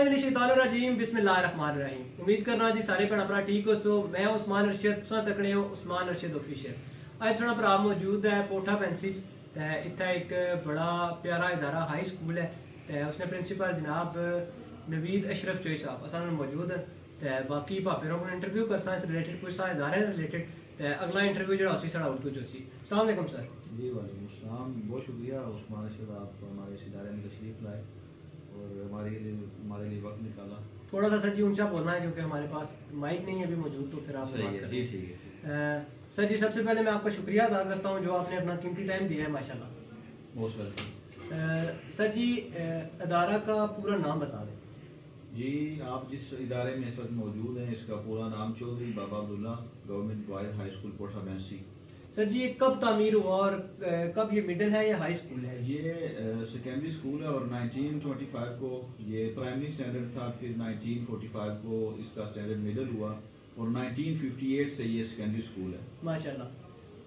मिनश्शैतानिर्रजीम बिस्मिल्लाहिर्रहमानिर्रहीम। उम्मीद करना जी सारे भैन भरा ठीक हो सो। मैं उस्मान अरशद तुसां तकने हो उस्मान अरशद ऑफिशियल। अज थोड़ा भरा मौजूद है पोठा पैंसी ते इत्थे एक बड़ा प्यारा इदारा हाई स्कूल है ते उसने प्रिंसिपल जनाब नवीद अशरफ चोई साहब असां मौजूद हैं ते बाकी भापे को इंटरव्यू करसा इस रिलेटेड कुछ सा इदारे रिलेटेड ते अगला इंटरव्यू जो उसी साड़ा उर्दू जो सी। अस्सलाम वालेकुम सर। जी वालेकुम अस्सलाम। बहुत शुक्रिया उस्मान अरशद, आप हमारे इस इदारे में तशरीफ़ लाए और हमारे लिए वक्त निकाला। थोड़ा सा सर जी ऊंचा बोलना है क्योंकि हमारे पास माइक नहीं है अभी मौजूद, तो फिर आप सही बात है करें। जी, ठीक है। सर जी सबसे पहले मैं आपका शुक्रिया अदा करता हूँ जो आपने अपना कीमती टाइम दिया है माशाल्लाह। Most welcome. सर जी अदारा का पूरा नाम बता दें। जी, आप जिस इदारे में इस वक्त मौजूद हैं इसका पूरा नाम Chaudhry Baba Abdullah government boys high school Potha Bainsi. Sir जी ये कब तामीर हुआ और कब ये मिडिल है या हाई स्कूल है? ये सेकेंडरी स्कूल है और 1925 को ये प्राइमरी स्टैंडर्ड था, फिर 1945 को इसका स्टैंडर्ड मिडिल हुआ और 1958 से ये सेकेंडरी स्कूल है। माशाल्लाह।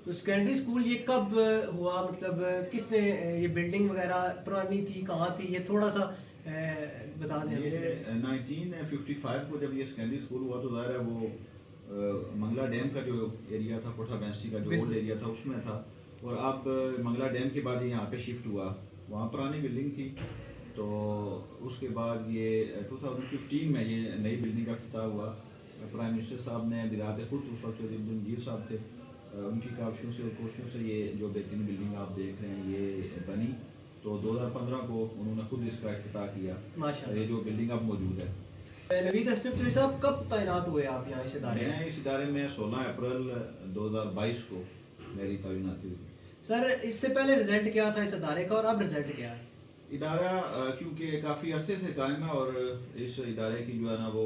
तो सेकेंडरी स्कूल ये कब हुआ, मतलब किसने ये बिल्डिंग वगैरह पुरानी थी, कहाँ थी, ये थोड़ा सा बता दें। ये 1955 को जब ये सेकेंडरी स्कूल हुआ तो ज़ाहिर है वो मंगला डैम का जो एरिया था पोठा बैंसी का जो ओल्ड एरिया था उसमें था और अब मंगला डैम के बाद ये यहाँ पे शिफ्ट हुआ। वहाँ पुरानी बिल्डिंग थी तो उसके बाद ये 2015 में ये नई बिल्डिंग का इफ्तिताह हुआ। प्राइम मिनिस्टर साहब ने बिदात खुद उस वक्त चौधरी अब्दुल साहब थे, उनकी काविशों से और कोशिशों से ये जो बेहतरीन बिल्डिंग आप देख रहे हैं ये बनी। तो 2015 को उन्होंने खुद इसका इफ्तिताह किया। माशाल्लाह। ये जो बिल्डिंग अब मौजूद है। नवीद अशरफ चौधरी साहब कब तैनात हुए आप यहाँ इस इदारे में? मैं इस इदारे में 16 अप्रैल 2022 को मेरी तैनाती हुई। सर इससे पहले रिजल्ट क्या था इस इदारे का और अब रिजल्ट क्या है? इदारा क्योंकि काफ़ी अरसे से कायम है और इस इदारे की जो है ना वो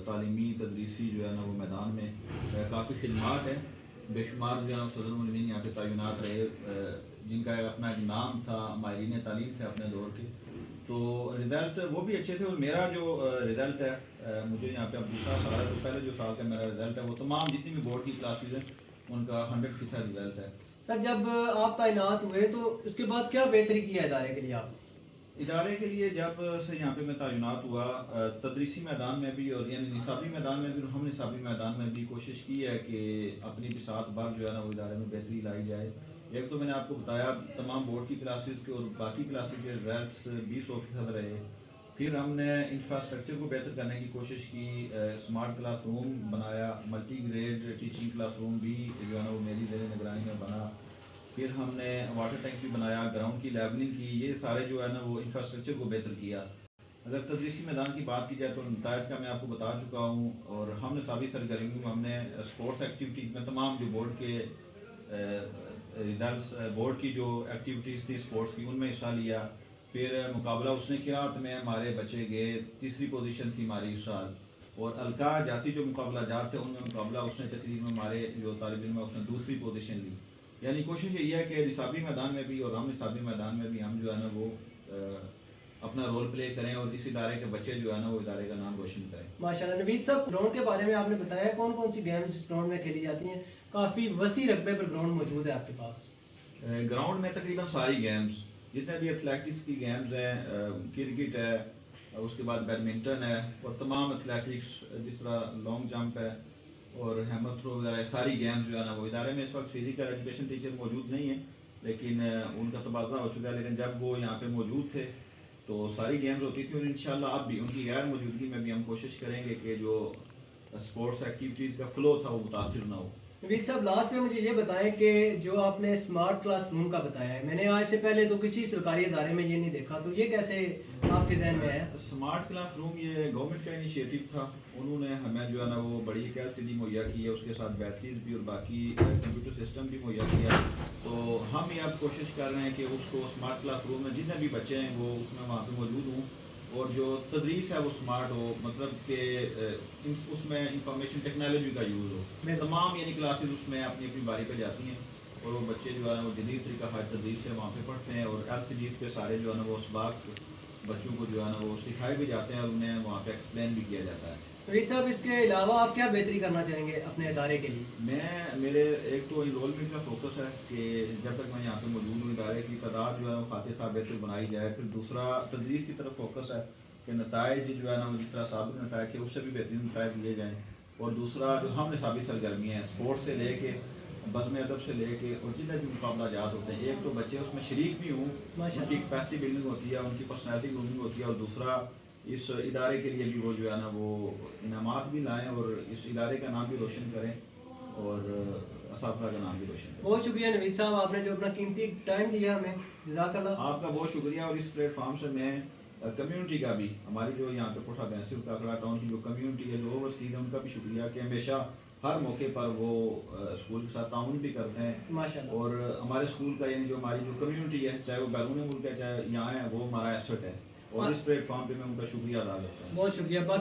तालीमी तदरीसी जो है ना वो मैदान में काफ़ी खिदमात हैं। बेशुमार जो है ना सदर मुल्ज़िमीन यहाँ पे तैनात रहे जिनका अपना एक नाम था, माहिरीन तालीम थे अपने दौर के। तो रिज़ल्ट वो भी अच्छे थे और मेरा जो रिज़ल्ट है मुझे यहाँ पे अब दूसरा साल है तो पहले जो साल का मेरा रिज़ल्ट है वो तमाम जितनी भी बोर्ड की क्लासेज हैं उनका 100% रिज़ल्ट है। सर जब आप तैनात हुए तो उसके बाद क्या बेहतरी किया इदारे के लिए आप? इदारे के लिए जब से यहाँ पे मैं तैनात हुआ तदरीसी मैदान में भी और यानी निसाबी मैदान में भी, हम निसाबी मैदान में भी कोशिश की है कि अपनी भी साथ बार जो है ना वो इदारे में बेहतरी लाई जाए। एक तो मैंने आपको बताया तमाम बोर्ड की क्लासेस के और बाकी क्लासेस के रिजल्ट 20% रहे। फिर हमने इंफ्रास्ट्रक्चर को बेहतर करने की कोशिश की, स्मार्ट क्लास रूम बनाया, multi grade teaching class room भी जो है ना वो मेरी ज़ेर निगरानी में बना। फिर हमने वाटर टैंक भी बनाया, ग्राउंड की लेवलिंग की, ये सारे जो है ना वो इंफ्रास्ट्रक्चर को बेहतर किया। अगर तदरीसी मैदान की बात की जाए तो नताइज का मैं आपको बता चुका हूँ और हमने सभी सरगर्मियों में हमने स्पोर्ट्स एक्टिविटीज़ में तमाम जो बोर्ड के रिजल्ट्स बोर्ड की जो एक्टिविटीज़ थी स्पोर्ट्स की उनमें हिस्सा लिया। फिर मुकाबला उसने किरात में हमारे बच्चे गए, तीसरी पोजीशन थी हमारी इस साल। और अलका जाती जो मुकाबला जात थे उनमें मुकाबला उसने तकरीबन हमारे जो तालिब इल्म है उसने दूसरी पोजीशन ली। यानी कोशिश यही है कि निसाबी मैदान में भी और हम निसाबी मैदान में भी हम जो है ना वो अपना रोल प्ले करें और इस इदारे के बच्चे जो है ना वो इदारे का नाम रोशन करें। माशाल्लाह। नवीद साहब ग्राउंड के बारे में आपने बताया कौन कौन सी गेम्स इस ग्राउंड में खेली जाती हैं, काफ़ी वसी रकबे पर ग्राउंड मौजूद है आपके पास। ग्राउंड में तकरीबन सारी गेम्स जितने भी एथलेटिक्स की गेम्स हैं, क्रिकेट है, उसके बाद बैडमिंटन है और तमाम एथलेटिक्स जिस तरह लॉन्ग जंप है और हैमर थ्रो वगैरह सारी गेम्स जो है ना वो इदारे में इस वक्त फिजिकल एजुकेशन टीचर मौजूद नहीं है लेकिन उनका तबादला हो चुका है। लेकिन जब वो यहाँ पे मौजूद थे तो सारी गेम्स होती थी और इंशाल्लाह अब भी उनकी गैर मौजूदगी में भी हम कोशिश करेंगे कि जो स्पोर्ट्स एक्टिविटीज़ का फ्लो था वो मुतासिर ना हो। नवीद साहब लास्ट में मुझे ये बताएं कि जो आपने स्मार्ट क्लास रूम का बताया है, मैंने आज से पहले तो किसी सरकारी इदारे में ये नहीं देखा, तो ये कैसे आपके जहन में है? स्मार्ट क्लास रूम ये गवर्नमेंट का इनिशिएटिव था, उन्होंने हमें जो है ना वो बड़ी एक LCD मुहैया की है, उसके साथ बैटरीज भी और बाकी कंप्यूटर सिस्टम भी मुहैया किया। तो हम ये अब कोशिश कर रहे हैं कि उसको स्मार्ट क्लास रूम में जितने भी बच्चे हैं वो उसमें वहाँ पे मौजूद हों और जो तदरीस है वो स्मार्ट हो, मतलब कि उसमें इंफॉर्मेशन टेक्नोलॉजी का यूज़ हो। तमाम यानी क्लासेस उसमें अपनी अपनी बारी पे जाती हैं और वो बच्चे जो है ना वो जदीद तरीका हर तदरीस से वहाँ पे पढ़ते हैं और LCDs पे सारे जो है ना वो इसबाक बच्चों को जो है ना वो सिखाए भी जाते हैं और उन्हें वहाँ पे एक्सप्लेन भी किया जाता है। नवीद साहब इसके अलावा आप क्या बेहतरी करना चाहेंगे अपने इदारे के लिए? मेरे एक तो इनरोलमेंट का फोकस है कि जब तक मैं यहाँ पे मौजूद हूँ इदारे की तादाद जो है वो खातिर बेहतर बनाई जाए। फिर दूसरा तदरीस की तरफ फोकस है کہ نتائج جو ہے نا وہ جس طرح سابق نتائج ہے اس سے بھی بہترین نتائج دیے جائیں. اور دوسرا جو ہم نصابی سرگرمیاں ہیں اسپورٹس سے لے کے بزم ادب سے لے کے اور جتنے بھی مقابلہ جات ہوتے ہیں ایک تو بچے اس میں شریک بھی ہوں ان کی کیپیسٹی بلڈنگ ہوتی ہے ان کی پرسنالٹی بلڈنگ ہوتی ہے اور دوسرا اس ادارے کے لیے بھی وہ جو ہے نا وہ انعامات بھی لائیں اور اس ادارے کا نام بھی روشن کریں اور اساتذہ کا نام بھی روشن کریں. بہت شکریہ نوید صاحب آپ نے جو اپنا قیمتی ٹائم دیا ہمیں جزاک اللہ. آپ کا بہت شکریہ. اور اس پلیٹ فارم سے میں کمیونٹی کا بھی ہماری جو یہاں پہ کوٹھا بینسر کاکڑا ٹاؤن کی جو کمیونٹی ہے جو اوورسیز ہے ان کا بھی شکریہ کہ ہمیشہ ہر موقع پر وہ اسکول کے ساتھ تعاون بھی کرتے ہیں ماشاءاللہ. اور ہمارے اسکول کا یعنی جو ہماری جو کمیونٹی ہے چاہے وہ بیرون ملک ہے چاہے یہاں ہے وہ ہمارا ایسٹ ہے اور اس پلیٹ فارم پہ میں ان کا شکریہ ادا کرتا ہوں. بہت شکریہ. باقی